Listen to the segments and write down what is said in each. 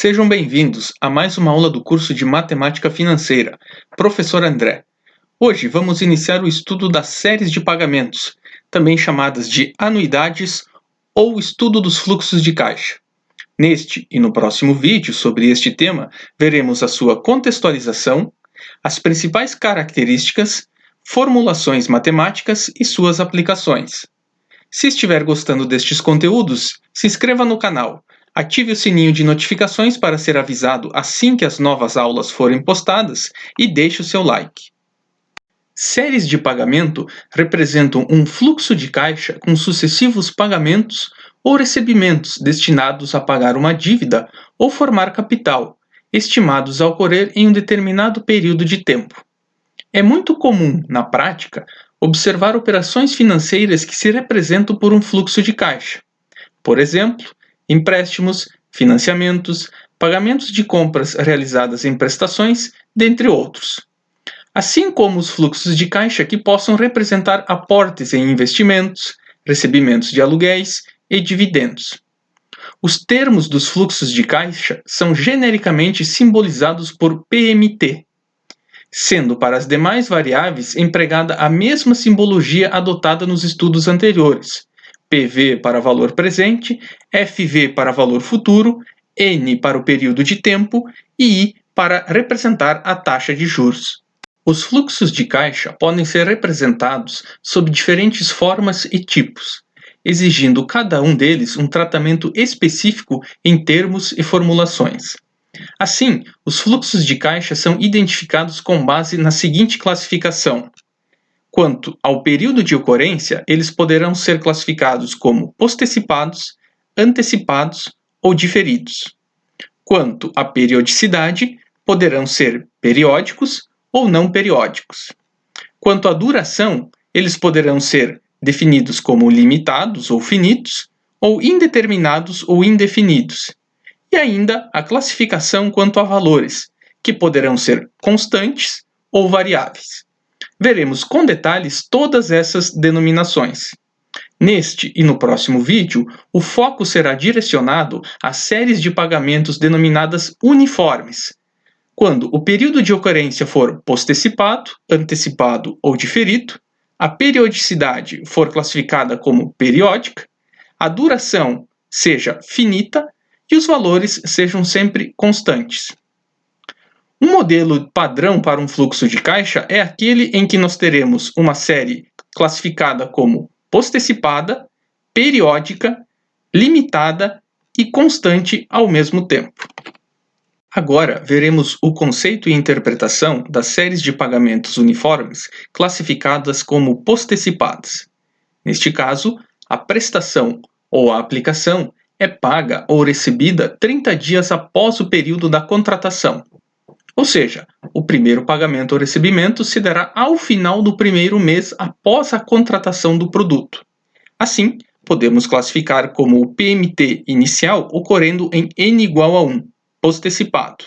Sejam bem-vindos a mais uma aula do curso de Matemática Financeira, Professor André. Hoje vamos iniciar o estudo das séries de pagamentos, também chamadas de anuidades ou estudo dos fluxos de caixa. Neste e no próximo vídeo sobre este tema, veremos a sua contextualização, as principais características, formulações matemáticas e suas aplicações. Se estiver gostando destes conteúdos, se inscreva no canal. Ative o sininho de notificações para ser avisado assim que as novas aulas forem postadas e deixe o seu like. Séries de pagamento representam um fluxo de caixa com sucessivos pagamentos ou recebimentos destinados a pagar uma dívida ou formar capital, estimados a ocorrer em um determinado período de tempo. É muito comum, na prática, observar operações financeiras que se representam por um fluxo de caixa. Por exemplo, empréstimos, financiamentos, pagamentos de compras realizadas em prestações, dentre outros. Assim como os fluxos de caixa que possam representar aportes em investimentos, recebimentos de aluguéis e dividendos. Os termos dos fluxos de caixa são genericamente simbolizados por PMT, sendo para as demais variáveis empregada a mesma simbologia adotada nos estudos anteriores. PV para valor presente, FV para valor futuro, N para o período de tempo e I para representar a taxa de juros. Os fluxos de caixa podem ser representados sob diferentes formas e tipos, exigindo cada um deles um tratamento específico em termos e formulações. Assim, os fluxos de caixa são identificados com base na seguinte classificação. Quanto ao período de ocorrência, eles poderão ser classificados como postecipados, antecipados ou diferidos. Quanto à periodicidade, poderão ser periódicos ou não periódicos. Quanto à duração, eles poderão ser definidos como limitados ou finitos, ou indeterminados ou indefinidos. E ainda a classificação quanto a valores, que poderão ser constantes ou variáveis. Veremos com detalhes todas essas denominações. Neste e no próximo vídeo, o foco será direcionado às séries de pagamentos denominadas uniformes, quando o período de ocorrência for postecipado, antecipado ou diferido, a periodicidade for classificada como periódica, a duração seja finita e os valores sejam sempre constantes. Um modelo padrão para um fluxo de caixa é aquele em que nós teremos uma série classificada como postecipada, periódica, limitada e constante ao mesmo tempo. Agora veremos o conceito e interpretação das séries de pagamentos uniformes classificadas como postecipadas. Neste caso, a prestação ou a aplicação é paga ou recebida 30 dias após o período da contratação. Ou seja, o primeiro pagamento ou recebimento se dará ao final do primeiro mês após a contratação do produto. Assim, podemos classificar como o PMT inicial ocorrendo em N igual a 1, postecipado.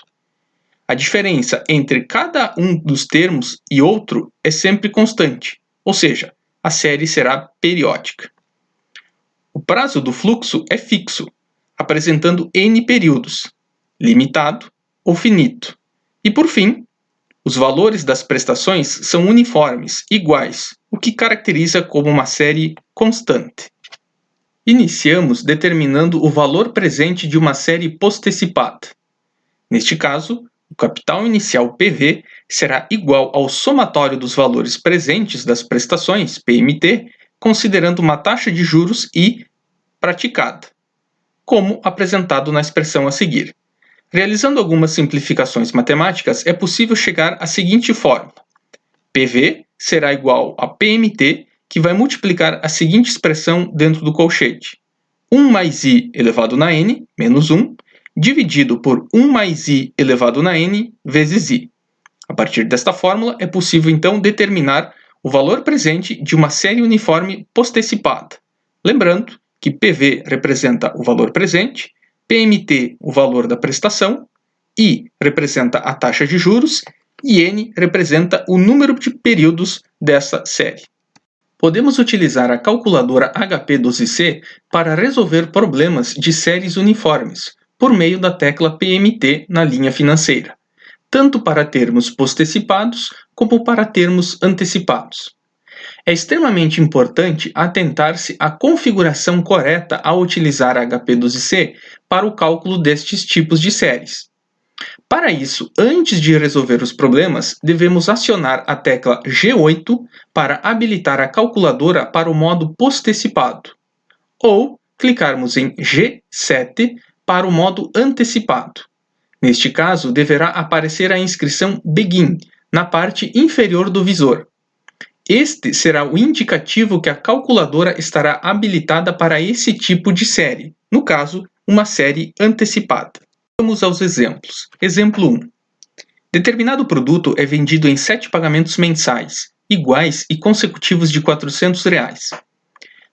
A diferença entre cada um dos termos e outro é sempre constante, ou seja, a série será periódica. O prazo do fluxo é fixo, apresentando N períodos, limitado ou finito. E por fim, os valores das prestações são uniformes, iguais, o que caracteriza como uma série constante. Iniciamos determinando o valor presente de uma série postecipada. Neste caso, o capital inicial PV será igual ao somatório dos valores presentes das prestações, PMT, considerando uma taxa de juros I praticada, como apresentado na expressão a seguir. Realizando algumas simplificações matemáticas, é possível chegar à seguinte fórmula. PV será igual a PMT, que vai multiplicar a seguinte expressão dentro do colchete. 1 mais I elevado na N, menos 1, dividido por 1 mais I elevado na N, vezes I. A partir desta fórmula, é possível então determinar o valor presente de uma série uniforme postecipada. Lembrando que PV representa o valor presente, PMT o valor da prestação, I representa a taxa de juros e N representa o número de períodos dessa série. Podemos utilizar a calculadora HP12C para resolver problemas de séries uniformes, por meio da tecla PMT na linha financeira, tanto para termos postecipados como para termos antecipados. É extremamente importante atentar-se à configuração correta ao utilizar a HP12C para o cálculo destes tipos de séries. Para isso, antes de resolver os problemas, devemos acionar a tecla G8 para habilitar a calculadora para o modo postecipado, ou clicarmos em G7 para o modo antecipado. Neste caso, deverá aparecer a inscrição Begin na parte inferior do visor. Este será o indicativo que a calculadora estará habilitada para esse tipo de série, no caso, uma série antecipada. Vamos aos exemplos. Exemplo 1. Determinado produto é vendido em 7 pagamentos mensais, iguais e consecutivos de R$ 400.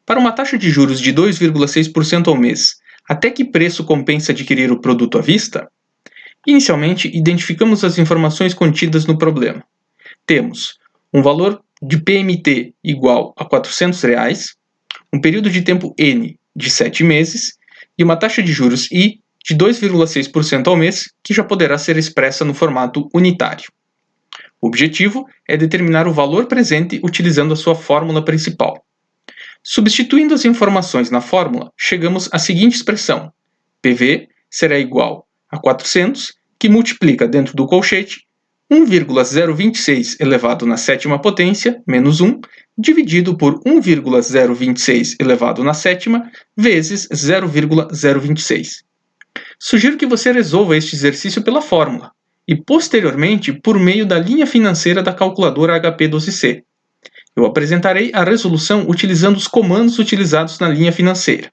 Para uma taxa de juros de 2,6% ao mês, até que preço compensa adquirir o produto à vista? Inicialmente, identificamos as informações contidas no problema. Temos um valor de PMT igual a R$ 400, um período de tempo N de 7 meses e uma taxa de juros I de 2,6% ao mês, que já poderá ser expressa no formato unitário. O objetivo é determinar o valor presente utilizando a sua fórmula principal. Substituindo as informações na fórmula, chegamos à seguinte expressão: PV será igual a 400, que multiplica dentro do colchete 1,026 elevado na sétima potência, menos 1, dividido por 1,026 elevado na sétima, vezes 0,026. Sugiro que você resolva este exercício pela fórmula e, posteriormente, por meio da linha financeira da calculadora HP12C. Eu apresentarei a resolução utilizando os comandos utilizados na linha financeira.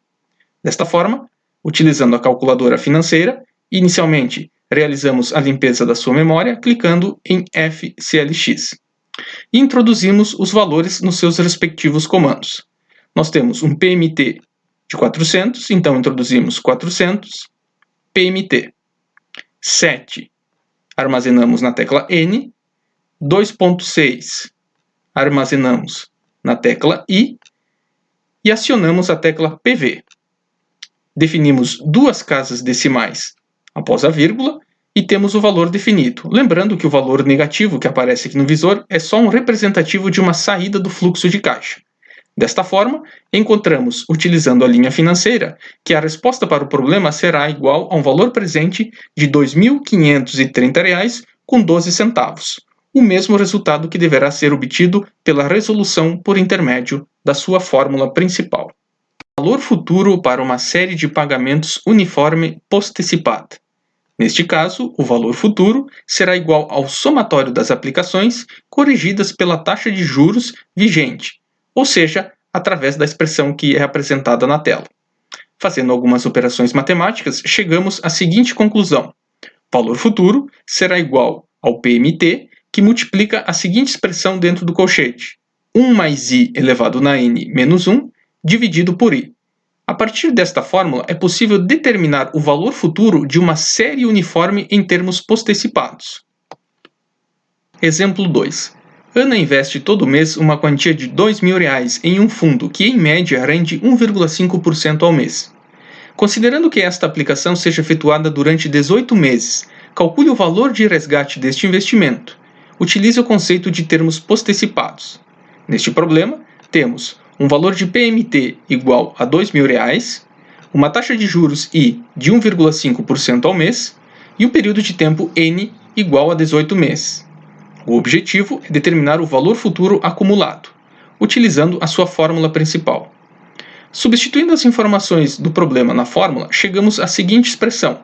Desta forma, utilizando a calculadora financeira, inicialmente realizamos a limpeza da sua memória clicando em FCLX e introduzimos os valores nos seus respectivos comandos. Nós temos um PMT de 400, então introduzimos 400, PMT. 7, armazenamos na tecla N, 2.6, armazenamos na tecla I e acionamos a tecla PV. Definimos duas casas decimais após a vírgula e temos o valor definido. Lembrando que o valor negativo que aparece aqui no visor é só um representativo de uma saída do fluxo de caixa. Desta forma, encontramos, utilizando a linha financeira, que a resposta para o problema será igual a um valor presente de R$ 2.530 com 12 centavos, o mesmo resultado que deverá ser obtido pela resolução por intermédio da sua fórmula principal. Valor futuro para uma série de pagamentos uniforme postecipada. Neste caso, o valor futuro será igual ao somatório das aplicações corrigidas pela taxa de juros vigente, ou seja, através da expressão que é apresentada na tela. Fazendo algumas operações matemáticas, chegamos à seguinte conclusão: valor futuro será igual ao PMT, que multiplica a seguinte expressão dentro do colchete: 1 mais I elevado na N menos 1, dividido por I. A partir desta fórmula, é possível determinar o valor futuro de uma série uniforme em termos postecipados. Exemplo 2. Ana investe todo mês uma quantia de R$ 2.000 em um fundo que, em média, rende 1,5% ao mês. Considerando que esta aplicação seja efetuada durante 18 meses, calcule o valor de resgate deste investimento. Utilize o conceito de termos postecipados. Neste problema, temos um valor de PMT igual a R$ 2.000, uma taxa de juros I de 1,5% ao mês e um período de tempo N igual a 18 meses. O objetivo é determinar o valor futuro acumulado, utilizando a sua fórmula principal. Substituindo as informações do problema na fórmula, chegamos à seguinte expressão: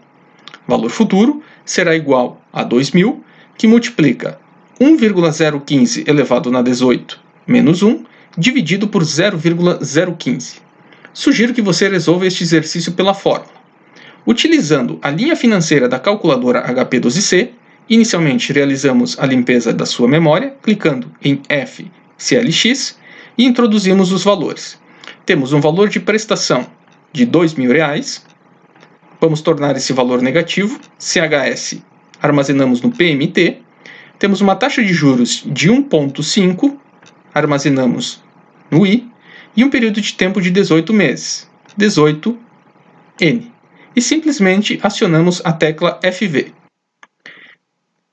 valor futuro será igual a 2.000, que multiplica 1,015 elevado na 18 menos 1, dividido por 0,015. Sugiro que você resolva este exercício pela fórmula. Utilizando a linha financeira da calculadora HP12C, inicialmente realizamos a limpeza da sua memória, clicando em FCLX e introduzimos os valores. Temos um valor de prestação de R$ 2.000. Vamos tornar esse valor negativo. CHS armazenamos no PMT. Temos uma taxa de juros de 1,5, armazenamos no I, e um período de tempo de 18 meses, 18N. e simplesmente acionamos a tecla FV.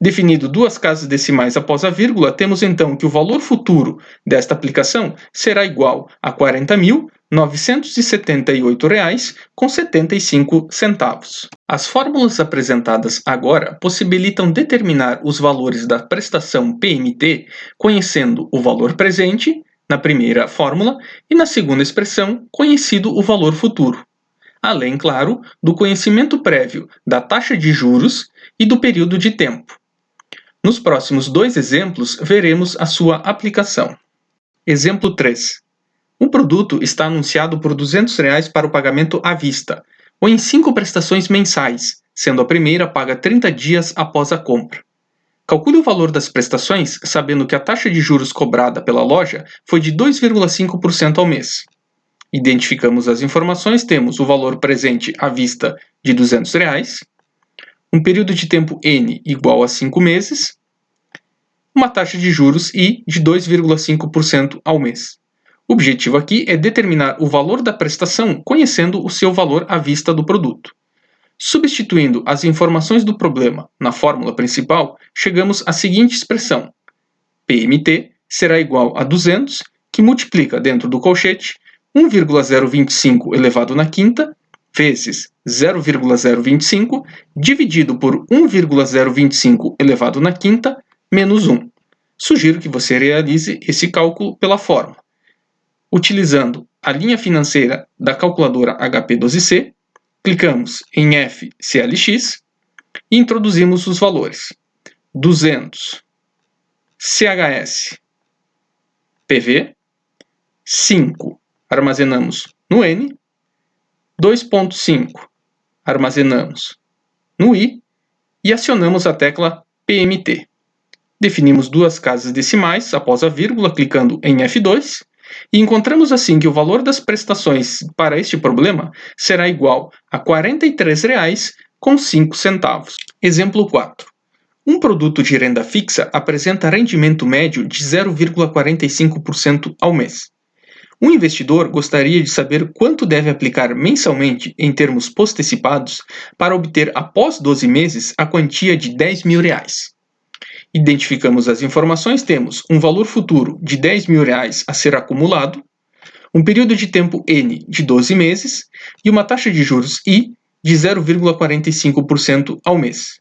Definido duas casas decimais após a vírgula, temos então que o valor futuro desta aplicação será igual a R$ 40.978,75. As fórmulas apresentadas agora possibilitam determinar os valores da prestação PMT conhecendo o valor presente, na primeira fórmula, e na segunda expressão, conhecido o valor futuro. Além, claro, do conhecimento prévio da taxa de juros e do período de tempo. Nos próximos dois exemplos, veremos a sua aplicação. Exemplo 3. Um produto está anunciado por R$ 200 para o pagamento à vista, ou em 5 prestações mensais, sendo a primeira paga 30 dias após a compra. Calcule o valor das prestações, sabendo que a taxa de juros cobrada pela loja foi de 2,5% ao mês. Identificamos as informações, temos o valor presente à vista de R$ 200, um período de tempo N igual a 5 meses, uma taxa de juros I de 2,5% ao mês. O objetivo aqui é determinar o valor da prestação conhecendo o seu valor à vista do produto. Substituindo as informações do problema na fórmula principal, chegamos à seguinte expressão. PMT será igual a 200, que multiplica dentro do colchete 1,025 elevado na quinta vezes 0,025 dividido por 1,025 elevado na quinta menos 1. Sugiro que você realize esse cálculo pela fórmula. Utilizando a linha financeira da calculadora HP12C, clicamos em FCLX e introduzimos os valores. 200 CHS PV, 5 armazenamos no N, 2,5 armazenamos no I e acionamos a tecla PMT. Definimos duas casas decimais após a vírgula clicando em F2 e encontramos assim que o valor das prestações para este problema será igual a R$ 43,05. Exemplo 4. Um produto de renda fixa apresenta rendimento médio de 0,45% ao mês. Um investidor gostaria de saber quanto deve aplicar mensalmente em termos postecipados para obter após 12 meses a quantia de R$ 10.000. Identificamos as informações, temos um valor futuro de R$ 10.000 a ser acumulado, um período de tempo N de 12 meses e uma taxa de juros I de 0,45% ao mês.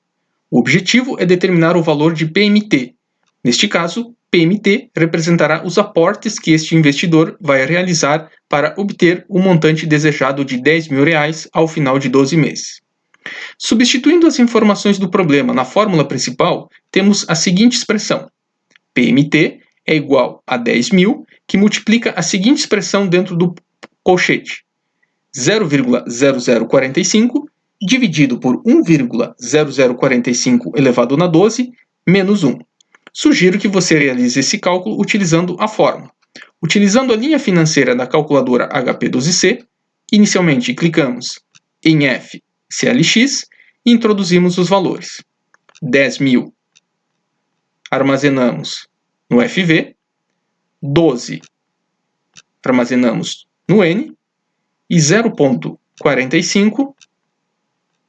O objetivo é determinar o valor de PMT. Neste caso, PMT representará os aportes que este investidor vai realizar para obter o montante desejado de R$ 10.000 ao final de 12 meses. Substituindo as informações do problema na fórmula principal, temos a seguinte expressão. PMT é igual a 10.000, que multiplica a seguinte expressão dentro do colchete. 0,0045 dividido por 1,0045 elevado na 12 menos 1. Sugiro que você realize esse cálculo utilizando a fórmula. Utilizando a linha financeira da calculadora HP12C, inicialmente clicamos em FCLX e introduzimos os valores. 10.000 armazenamos no FV, 12 armazenamos no N e 0,45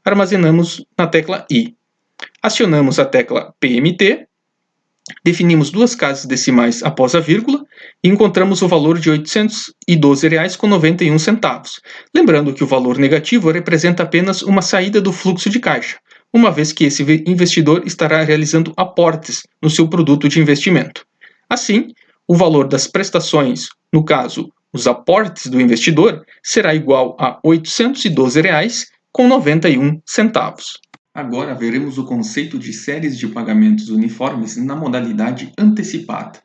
armazenamos na tecla I. Acionamos a tecla PMT, definimos duas casas decimais após a vírgula e encontramos o valor de R$ 812,91. Lembrando que o valor negativo representa apenas uma saída do fluxo de caixa, uma vez que esse investidor estará realizando aportes no seu produto de investimento. Assim, o valor das prestações, no caso, os aportes do investidor, será igual a R$ 812,91. Agora veremos o conceito de séries de pagamentos uniformes na modalidade antecipada.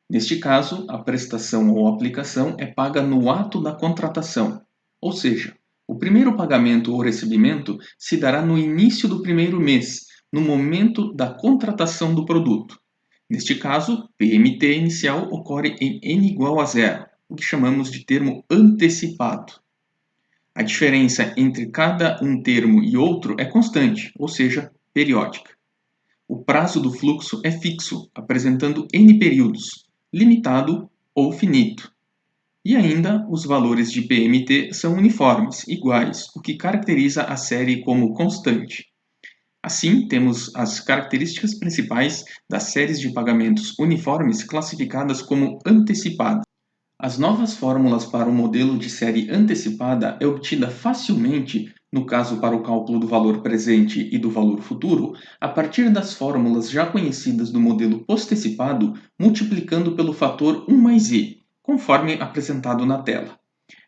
Neste caso, a prestação ou aplicação é paga no ato da contratação, ou seja, o primeiro pagamento ou recebimento se dará no início do primeiro mês, no momento da contratação do produto. Neste caso, PMT inicial ocorre em N igual a 0, o que chamamos de termo antecipado. A diferença entre cada um termo e outro é constante, ou seja, periódica. O prazo do fluxo é fixo, apresentando N períodos, limitado ou finito. E ainda, os valores de PMT são uniformes, iguais, o que caracteriza a série como constante. Assim, temos as características principais das séries de pagamentos uniformes classificadas como antecipadas. As novas fórmulas para o modelo de série antecipada é obtida facilmente, no caso para o cálculo do valor presente e do valor futuro, a partir das fórmulas já conhecidas do modelo postecipado, multiplicando pelo fator 1 mais i, conforme apresentado na tela.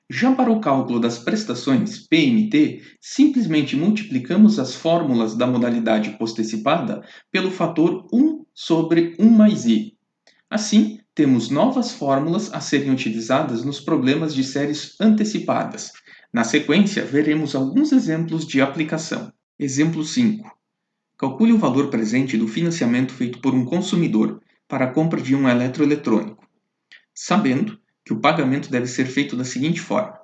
Já para o cálculo das prestações, PMT, simplesmente multiplicamos as fórmulas da modalidade postecipada pelo fator 1 sobre 1 mais i. Assim, temos novas fórmulas a serem utilizadas nos problemas de séries antecipadas. Na sequência, veremos alguns exemplos de aplicação. Exemplo 5. Calcule o valor presente do financiamento feito por um consumidor para a compra de um eletroeletrônico, sabendo que o pagamento deve ser feito da seguinte forma: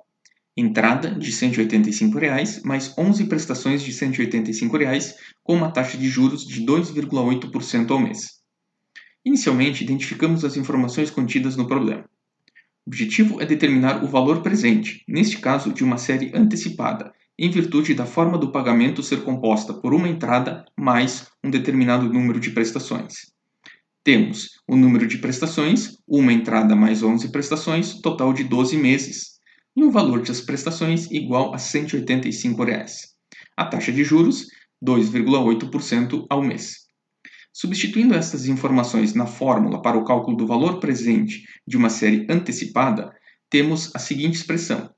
entrada de R$ 185 mais 11 prestações de R$ 185 com uma taxa de juros de 2,8% ao mês. Inicialmente, identificamos as informações contidas no problema. O objetivo é determinar o valor presente, neste caso de uma série antecipada, em virtude da forma do pagamento ser composta por uma entrada mais um determinado número de prestações. Temos o número de prestações, uma entrada mais 11 prestações, total de 12 meses, e um valor das prestações igual a R$ 185. A taxa de juros, 2,8% ao mês. Substituindo estas informações na fórmula para o cálculo do valor presente de uma série antecipada, temos a seguinte expressão.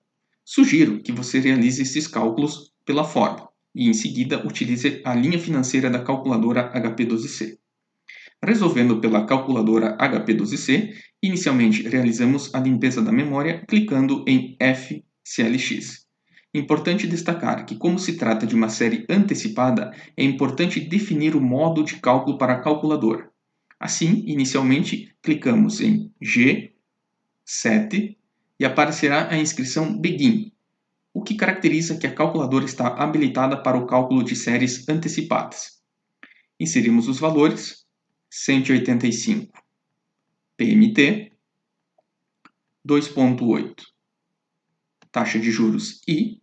Sugiro que você realize esses cálculos pela fórmula e, em seguida, utilize a linha financeira da calculadora HP12C. Resolvendo pela calculadora HP12C, inicialmente realizamos a limpeza da memória clicando em FCLX. Importante destacar que, como se trata de uma série antecipada, é importante definir o modo de cálculo para a calculadora. Assim, inicialmente, clicamos em G7 e aparecerá a inscrição Begin, o que caracteriza que a calculadora está habilitada para o cálculo de séries antecipadas. Inserimos os valores: 185 PMT, 2,8 taxa de juros I,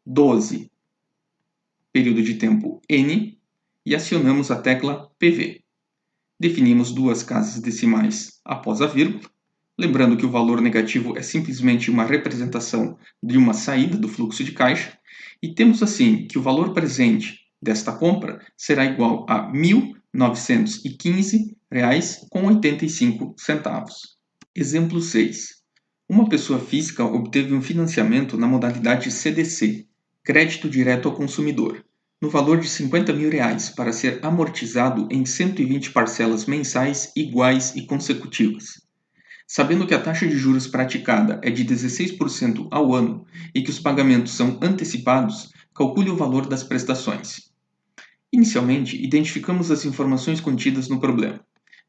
12 período de tempo N e acionamos a tecla PV. Definimos duas casas decimais após a vírgula, lembrando que o valor negativo é simplesmente uma representação de uma saída do fluxo de caixa, e temos assim que o valor presente desta compra será igual a R$ 1.915,85. Exemplo 6. Uma pessoa física obteve um financiamento na modalidade CDC, crédito direto ao consumidor, no valor de R$ 50 mil para ser amortizado em 120 parcelas mensais iguais e consecutivas. Sabendo que a taxa de juros praticada é de 16% ao ano e que os pagamentos são antecipados, calcule o valor das prestações. Inicialmente, identificamos as informações contidas no problema.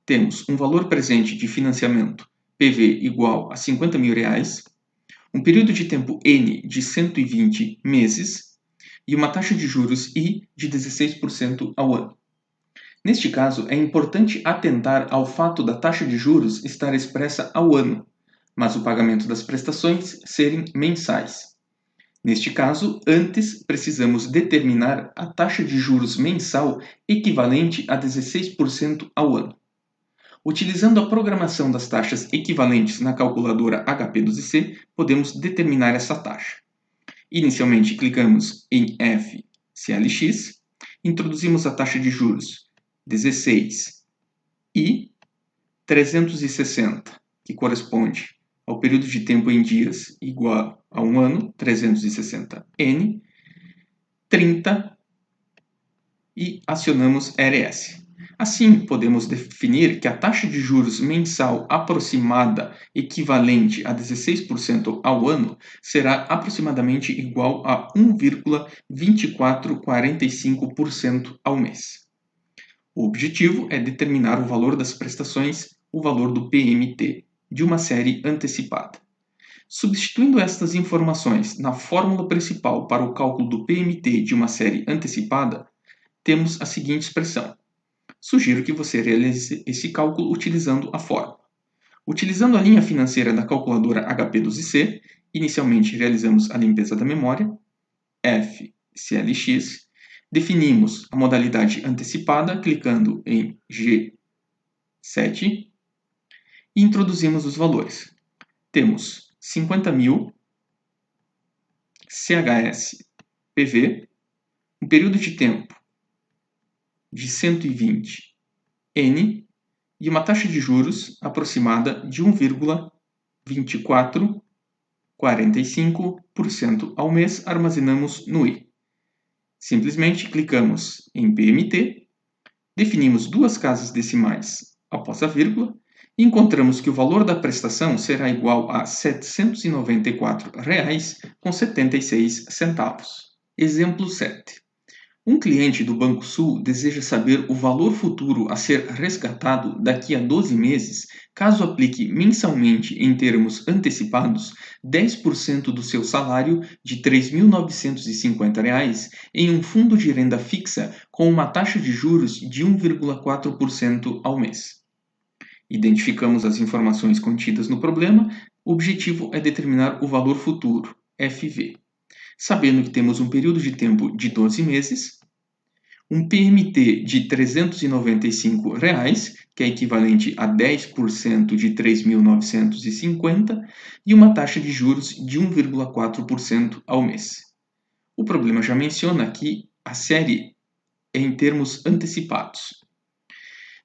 Temos um valor presente de financiamento PV igual a R$ 50 mil, um período de tempo N de 120 meses e uma taxa de juros I de 16% ao ano. Neste caso, é importante atentar ao fato da taxa de juros estar expressa ao ano, mas o pagamento das prestações serem mensais. Neste caso, antes precisamos determinar a taxa de juros mensal equivalente a 16% ao ano. Utilizando a programação das taxas equivalentes na calculadora HP12C, podemos determinar essa taxa. Inicialmente, clicamos em FCLX, introduzimos a taxa de juros 16 e 360, que corresponde ao período de tempo em dias igual a um ano, 360N, 30 e acionamos RS. Assim, podemos definir que a taxa de juros mensal aproximada equivalente a 16% ao ano será aproximadamente igual a 1,2445% ao mês. O objetivo é determinar o valor das prestações, o valor do PMT, de uma série antecipada. Substituindo estas informações na fórmula principal para o cálculo do PMT de uma série antecipada, temos a seguinte expressão. Sugiro que você realize esse cálculo utilizando a fórmula. Utilizando a linha financeira da calculadora HP12C, inicialmente realizamos a limpeza da memória, FCLX, definimos a modalidade antecipada clicando em G7 e introduzimos os valores. Temos 50.000 CHS PV, um período de tempo de 120 N e uma taxa de juros aproximada de 1,2445% ao mês, armazenamos no I. Simplesmente clicamos em PMT, definimos duas casas decimais após a vírgula e encontramos que o valor da prestação será igual a R$ 794,76. Exemplo 7. Um cliente do Banco Sul deseja saber o valor futuro a ser resgatado daqui a 12 meses, caso aplique mensalmente em termos antecipados 10% do seu salário de R$ 3.950 em um fundo de renda fixa com uma taxa de juros de 1,4% ao mês. Identificamos as informações contidas no problema. O objetivo é determinar o valor futuro, FV. Sabendo que temos um período de tempo de 12 meses, um PMT de R$ 395, que é equivalente a 10% de 3.950, e uma taxa de juros de 1,4% ao mês. O problema já menciona que a série é em termos antecipados.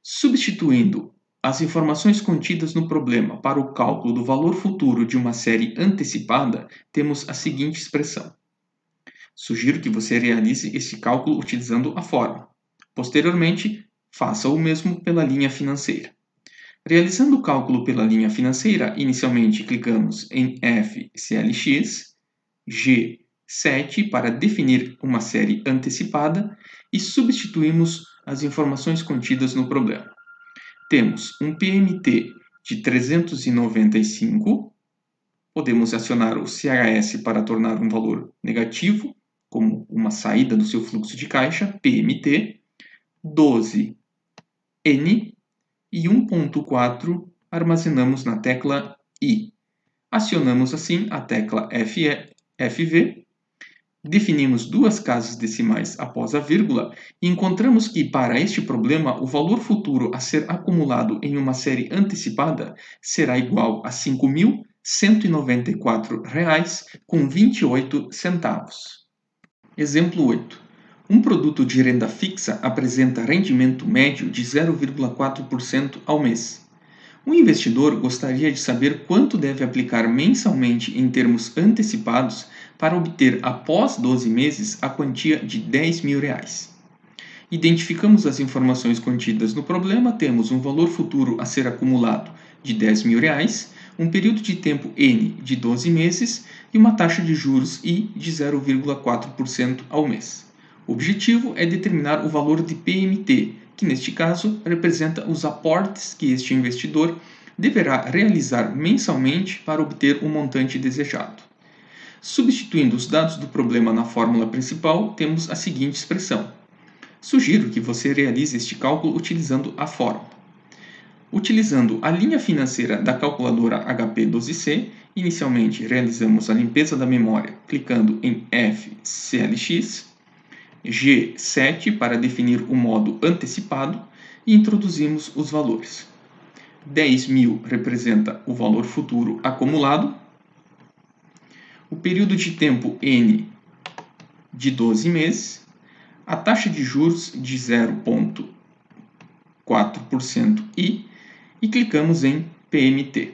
Substituindo as informações contidas no problema para o cálculo do valor futuro de uma série antecipada, temos a seguinte expressão. Sugiro que você realize este cálculo utilizando a fórmula. Posteriormente, faça o mesmo pela linha financeira. Realizando o cálculo pela linha financeira, inicialmente clicamos em FCLX, G7 para definir uma série antecipada e substituímos as informações contidas no problema. Temos um PMT de 395, podemos acionar o CHS para tornar um valor negativo, como uma saída do seu fluxo de caixa, PMT, 12 N e 1.4 armazenamos na tecla I. Acionamos assim a tecla FV, definimos duas casas decimais após a vírgula e encontramos que, para este problema, o valor futuro a ser acumulado em uma série antecipada será igual a R$ 5.194,28. Exemplo 8. Um produto de renda fixa apresenta rendimento médio de 0,4% ao mês. O investidor gostaria de saber quanto deve aplicar mensalmente em termos antecipados para obter, após 12 meses, a quantia de R$ 10.000. Identificamos as informações contidas no problema, temos um valor futuro a ser acumulado de R$ 10.000, um período de tempo N de 12 meses e uma taxa de juros I de 0,4% ao mês. O objetivo é determinar o valor de PMT, que neste caso representa os aportes que este investidor deverá realizar mensalmente para obter o montante desejado. Substituindo os dados do problema na fórmula principal, temos a seguinte expressão. Sugiro que você realize este cálculo utilizando a fórmula. Utilizando a linha financeira da calculadora HP12C, inicialmente realizamos a limpeza da memória clicando em FCLX, G7 para definir o modo antecipado e introduzimos os valores. 10.000 representa o valor futuro acumulado, o período de tempo N de 12 meses, a taxa de juros de 0,4% e clicamos em PMT.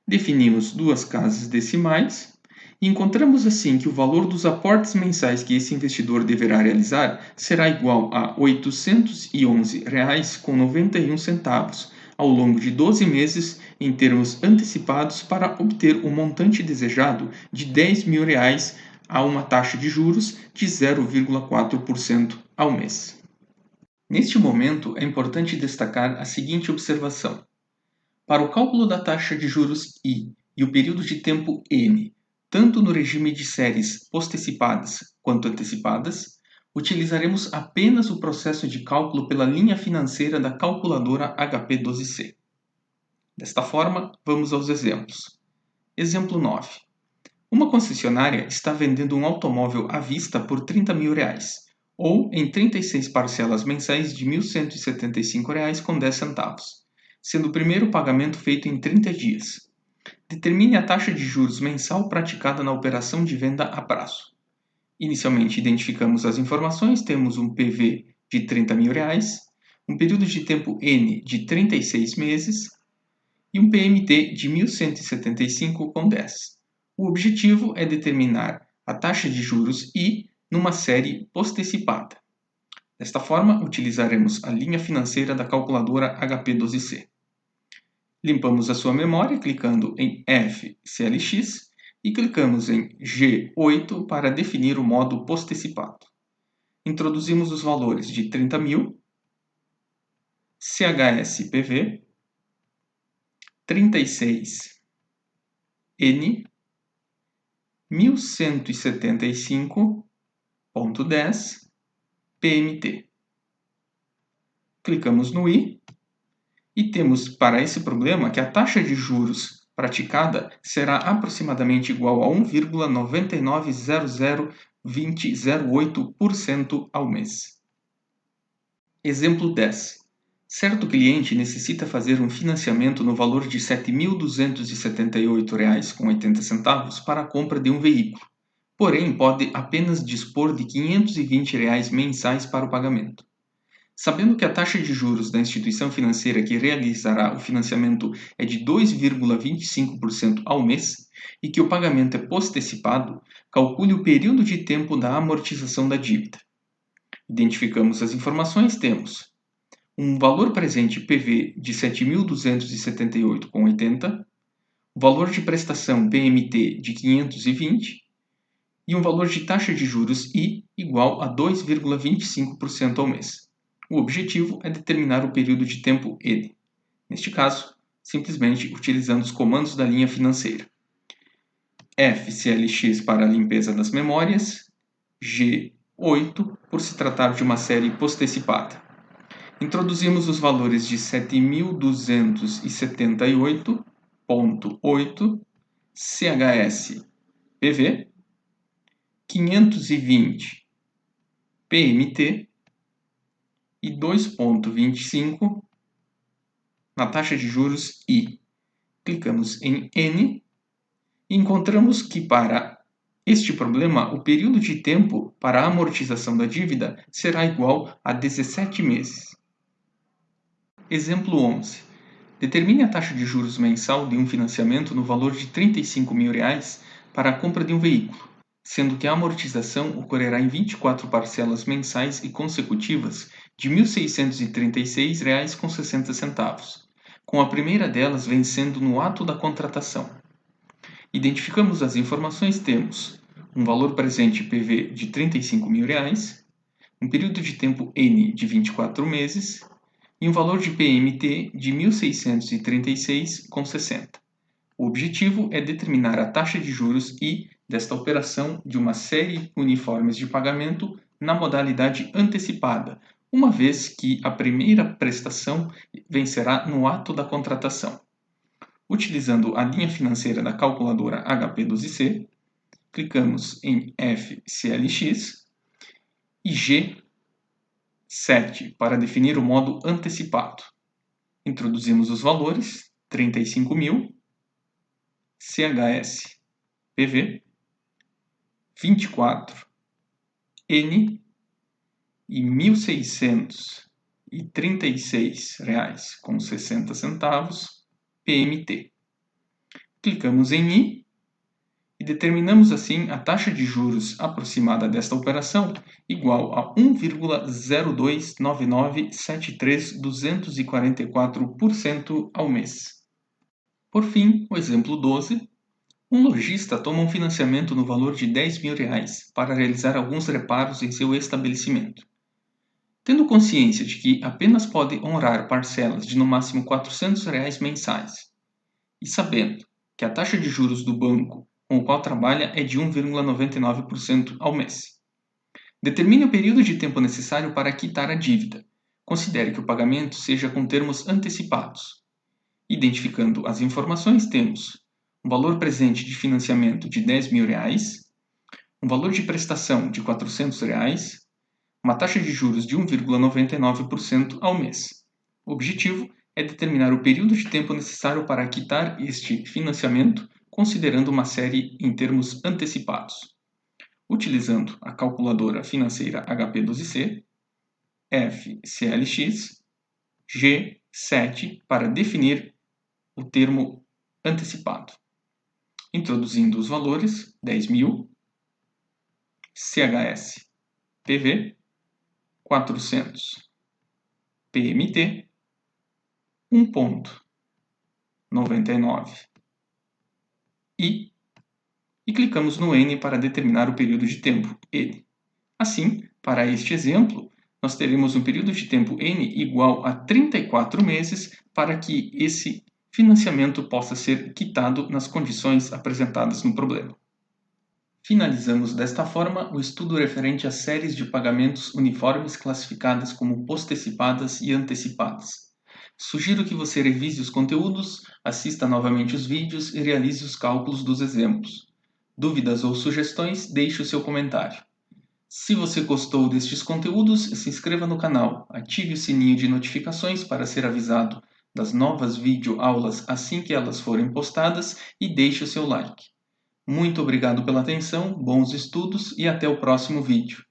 Definimos duas casas decimais e encontramos assim que o valor dos aportes mensais que esse investidor deverá realizar será igual a R$ 811,91 ao longo de 12 meses em termos antecipados para obter o montante desejado de R$ 10.000 a uma taxa de juros de 0,4% ao mês. Neste momento, é importante destacar a seguinte observação. Para o cálculo da taxa de juros I e o período de tempo N, tanto no regime de séries postecipadas quanto antecipadas, utilizaremos apenas o processo de cálculo pela linha financeira da calculadora HP12C. Desta forma, vamos aos exemplos. Exemplo 9. Uma concessionária está vendendo um automóvel à vista por R$ 30 mil, ou em 36 parcelas mensais de R$ 1.175,10, sendo o primeiro pagamento feito em 30 dias. Determine a taxa de juros mensal praticada na operação de venda a prazo. Inicialmente identificamos as informações, temos um PV de R$ 30 mil, um período de tempo N de 36 meses e um PMT de 1.175,10. O objetivo é determinar a taxa de juros I numa série postecipada. Desta forma, utilizaremos a linha financeira da calculadora HP12C. Limpamos a sua memória clicando em FCLX e clicamos em G8 para definir o modo postecipado. Introduzimos os valores de 30 mil, CHSPV, 36 N, 1175,10 PMT. Clicamos no I e temos para esse problema que a taxa de juros praticada será aproximadamente igual a 1,99002008% ao mês. Exemplo 10. Certo cliente necessita fazer um financiamento no valor de R$ 7.278,80 para a compra de um veículo, porém pode apenas dispor de R$ 520 mensais para o pagamento. Sabendo que a taxa de juros da instituição financeira que realizará o financiamento é de 2,25% ao mês e que o pagamento é postecipado, calcule o período de tempo da amortização da dívida. Identificamos as informações, temos um valor presente PV de 7.278,80, o valor de prestação PMT de 520 e um valor de taxa de juros I igual a 2,25% ao mês. O objetivo é determinar o período de tempo N. Neste caso, simplesmente utilizando os comandos da linha financeira. FCLX para a limpeza das memórias, G8 por se tratar de uma série postecipada. Introduzimos os valores de 7.278,8 CHS-PV, 520 PMT e 2,25 na taxa de juros I. Clicamos em N e encontramos que para este problema o período de tempo para a amortização da dívida será igual a 17 meses. Exemplo 11. Determine a taxa de juros mensal de um financiamento no valor de R$ 35 mil para a compra de um veículo, sendo que a amortização ocorrerá em 24 parcelas mensais e consecutivas de R$ 1.636,60, com a primeira delas vencendo no ato da contratação. Identificamos as informações, temos um valor presente PV de R$ 35 mil, um período de tempo N de 24 meses, e um valor de PMT de 1.636,60. O objetivo é determinar a taxa de juros I desta operação de uma série uniformes de pagamento na modalidade antecipada, uma vez que a primeira prestação vencerá no ato da contratação. Utilizando a linha financeira da calculadora HP12C, clicamos em FCLX e G7 para definir o modo antecipado. Introduzimos os valores 35 mil, CHS-PV, 24 N e R$ 1.636,60 PMT. Clicamos em I e determinamos assim a taxa de juros aproximada desta operação igual a 1,029973,244% ao mês. Por fim, o exemplo 12. Um lojista toma um financiamento no valor de R$ 10 mil para realizar alguns reparos em seu estabelecimento. Tendo consciência de que apenas pode honrar parcelas de no máximo R$ 400 mensais, e sabendo que a taxa de juros do banco com o qual trabalha é de 1,99% ao mês, determine o período de tempo necessário para quitar a dívida. Considere que o pagamento seja com termos antecipados. Identificando as informações, temos um valor presente de financiamento de R$ 10.000, um valor de prestação de R$ 400, uma taxa de juros de 1,99% ao mês. O objetivo é determinar o período de tempo necessário para quitar este financiamento, considerando uma série em termos antecipados. Utilizando a calculadora financeira HP12C, FCLX, G7 para definir o termo antecipado. Introduzindo os valores 10.000, CHS PV, 400 PMT, 1,99 e clicamos no N para determinar o período de tempo N. Assim, para este exemplo, nós teremos um período de tempo N igual a 34 meses para que esse financiamento possa ser quitado nas condições apresentadas no problema. Finalizamos desta forma o estudo referente às séries de pagamentos uniformes classificadas como postecipadas e antecipadas. Sugiro que você revise os conteúdos, assista novamente os vídeos e realize os cálculos dos exemplos. Dúvidas ou sugestões, deixe o seu comentário. Se você gostou destes conteúdos, se inscreva no canal, ative o sininho de notificações para ser avisado das novas videoaulas assim que elas forem postadas e deixe o seu like. Muito obrigado pela atenção, bons estudos e até o próximo vídeo.